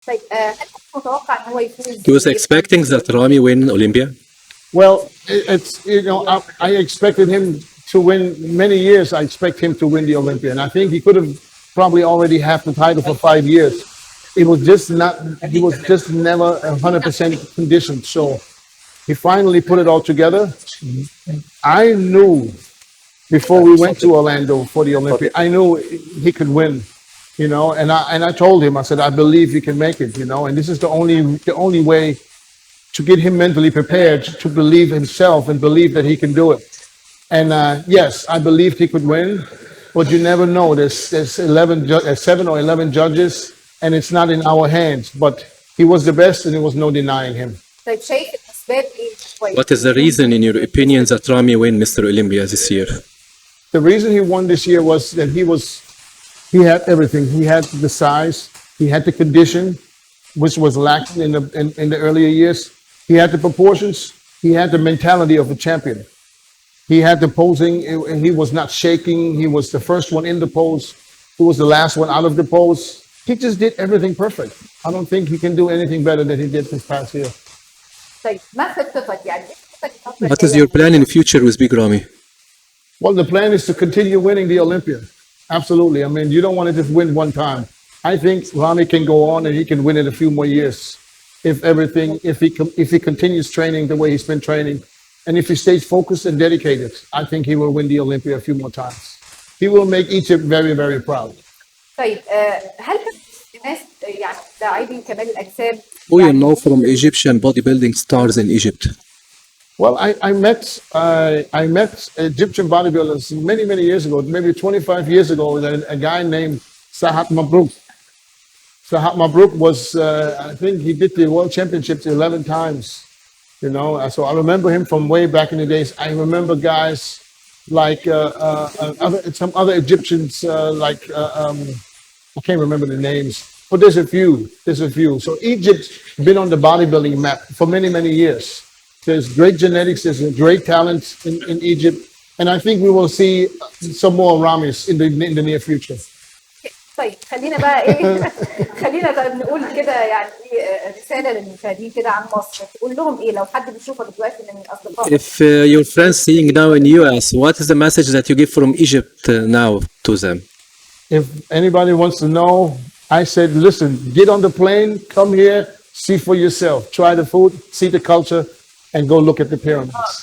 طيب هل كنت متوقع ان هو يفوز؟ He was expecting that Rami win Olympia. Well, it's I expected him to win many years. I expect him to win the Olympia, and I think he could have probably already had the title for 5 years. It was just not. He was just never 100% conditioned. So he finally put it all together. I knew before we went to Orlando for the Olympia, I knew he could win. And I told him, I said, I believe he can make it. And this is the only way to get him mentally prepared to believe himself and believe that he can do it. And yes, I believed he could win, but you never know. There's 7 or 11 judges, and it's not in our hands. But he was the best, and there was no denying him. طيب شايف الاسباب ايه؟ What is the reason, in your opinion, that Rami win Mr. Olympia this year? The reason he won this year was that he had everything. He had the size, he had the condition, which was lacking in the earlier years. He had the proportions. He had the mentality of a champion. He had the posing. He was not shaking. He was the first one in the pose. He was the last one out of the pose. He just did everything perfect. I don't think he can do anything better than he did this past year. طيب ما خطتك يعني؟ What is your plan in the future with Big Rami? Well, the plan is to continue winning the Olympia. Absolutely. I mean, you don't want to just win one time. I think Rami can go on and he can win it a few more years. If he continues training the way he's been training, and if he stays focused and dedicated, I think he will win the Olympia a few more times. He will make Egypt very, very proud. طيب هل كان الناس يعني لاعبي كمال الاجسام Who you know from Egyptian bodybuilding stars in Egypt? Well, I met Egyptian bodybuilders many years ago, maybe 25 years ago, a guy named Sahat Mabruk. Sahat Mabruk was, I think he did the World Championships 11 times, So I remember him from way back in the days. I remember guys like some other Egyptians, I can't remember the names, but there's a few. So Egypt's been on the bodybuilding map for many years. There's great genetics, there's great talent in Egypt, and I think we will see some more Ramis in the near future. طيب خلينا بقى ايه خلينا طيب نقول كده يعني رساله للمشاهدين كده عن مصر، تقول لهم ايه لو حد بيشوفك دلوقتي من اصدقائك؟ If your friends seeing now in US, what is the message that you give from Egypt now to them? If anybody wants to know, I said, listen, get on the plane, come here, see for yourself, try the food, see the culture, and go look at the pyramids.